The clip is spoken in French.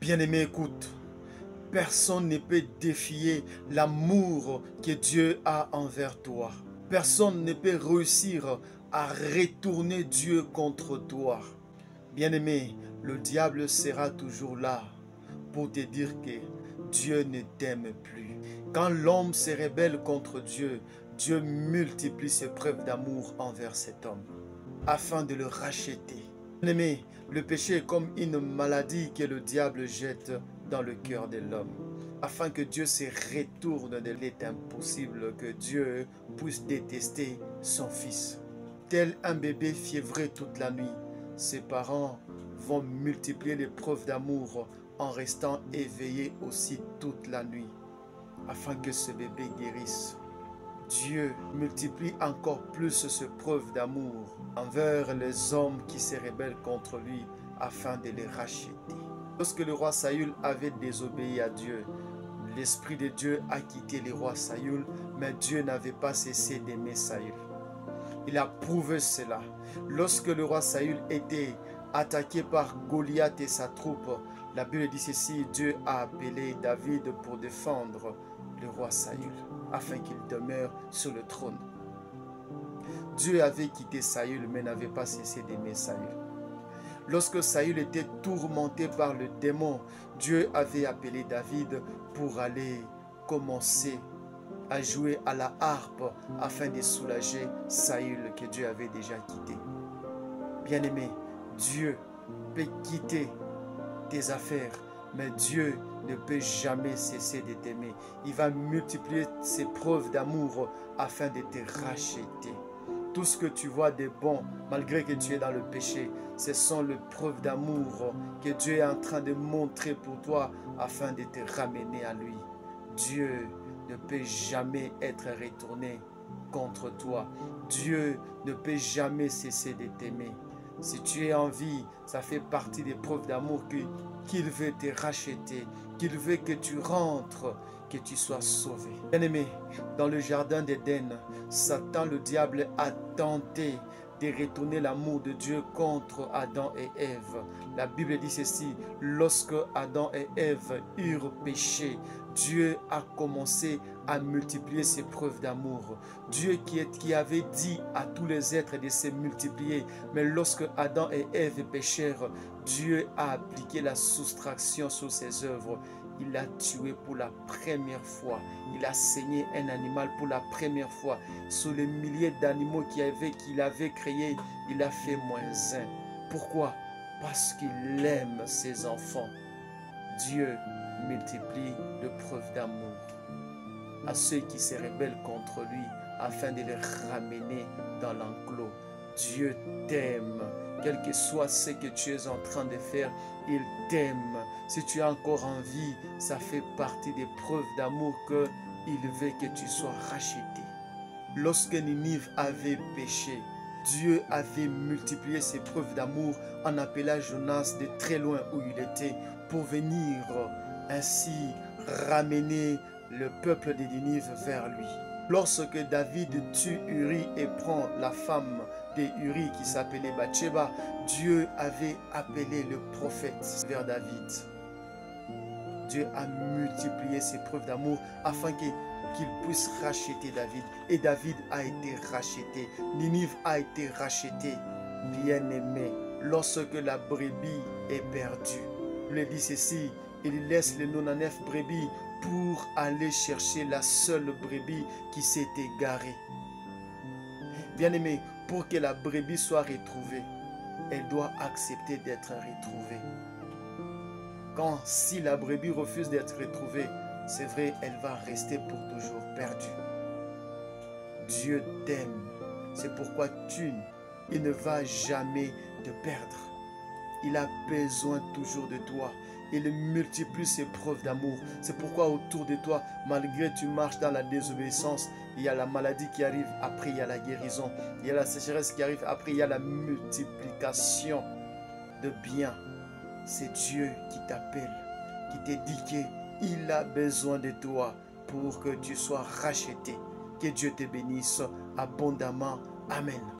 Bien-aimé, écoute. Personne ne peut défier l'amour que Dieu a envers toi. Personne ne peut réussir à retourner Dieu contre toi. Bien-aimé, le diable sera toujours là pour te dire que Dieu ne t'aime plus. Quand l'homme se rebelle contre Dieu, Dieu multiplie ses preuves d'amour envers cet homme afin de le racheter. Bien-aimé, le péché est comme une maladie que le diable jette dans le cœur de l'homme. Afin que Dieu se retourne de il est impossible que Dieu puisse détester son fils. Tel un bébé fiévré toute la nuit, ses parents vont multiplier les preuves d'amour en restant éveillés aussi toute la nuit, afin que ce bébé guérisse. Dieu multiplie encore plus ces preuves d'amour envers les hommes qui se rebellent contre lui afin de les racheter. Lorsque le roi Saül avait désobéi à Dieu, l'Esprit de Dieu a quitté le roi Saül, mais Dieu n'avait pas cessé d'aimer Saül. Il a prouvé cela. Lorsque le roi Saül était attaqué par Goliath et sa troupe, la Bible dit ceci, Dieu a appelé David pour défendre le roi Saül, afin qu'il demeure sur le trône. Dieu avait quitté Saül, mais n'avait pas cessé d'aimer Saül. Lorsque Saül était tourmenté par le démon, Dieu avait appelé David pour aller commencer à jouer à la harpe afin de soulager Saül que Dieu avait déjà quitté. Bien-aimé, Dieu peut quitter tes affaires, mais Dieu ne peut jamais cesser de t'aimer. Il va multiplier ses preuves d'amour afin de te racheter. Tout ce que tu vois de bon, malgré que tu es dans le péché, ce sont les preuves d'amour que Dieu est en train de montrer pour toi afin de te ramener à lui. Dieu ne peut jamais être retourné contre toi. Dieu ne peut jamais cesser de t'aimer. Si tu es en vie, ça fait partie des preuves d'amour qu'il veut te racheter, qu'il veut que tu rentres, que tu sois sauvé. Bien-aimé, dans le jardin d'Éden, Satan, le diable, a tenté de retourner l'amour de Dieu contre Adam et Ève. La Bible dit ceci, lorsque Adam et Ève eurent péché, Dieu a commencé à multiplier ses preuves d'amour. Dieu qui avait dit à tous les êtres de se multiplier, mais lorsque Adam et Ève péchèrent, Dieu a appliqué la soustraction sur ses œuvres. Il a tué pour la première fois. Il a saigné un animal pour la première fois. Sur les milliers d'animaux qu'il avait créés, il a fait -1. Pourquoi? Parce qu'il aime ses enfants. Dieu multiplie les preuves d'amour à ceux qui se rebellent contre lui afin de les ramener dans l'enclos. Dieu t'aime. Quel que soit ce que tu es en train de faire, il t'aime. Si tu es encore en vie, ça fait partie des preuves d'amour qu'il veut que tu sois racheté. Lorsque Ninive avait péché, Dieu avait multiplié ses preuves d'amour en appelant Jonas de très loin où il était pour venir ainsi ramener le peuple de Ninive vers lui. Lorsque David tue Uri et prend la femme de Uri qui s'appelait Bathsheba, Dieu avait appelé le prophète vers David. Dieu a multiplié ses preuves d'amour afin qu'il puisse racheter David. Et David a été racheté. Ninive a été racheté. Bien-aimé, lorsque la brebis est perdue, il dit ceci, il laisse les 99 brebis pour aller chercher la seule brebis qui s'est égarée. Bien-aimé, pour que la brebis soit retrouvée, elle doit accepter d'être retrouvée. Si la brebis refuse d'être retrouvée, c'est vrai, elle va rester pour toujours perdue. Dieu t'aime. C'est pourquoi il ne va jamais te perdre. Il a besoin toujours de toi. Il multiplie ses preuves d'amour. C'est pourquoi autour de toi, malgré que tu marches dans la désobéissance, il y a la maladie qui arrive, après il y a la guérison. Il y a la sécheresse qui arrive, après il y a la multiplication de biens. C'est Dieu qui t'appelle, qui te dit qu'il a besoin de toi pour que tu sois racheté. Que Dieu te bénisse abondamment. Amen.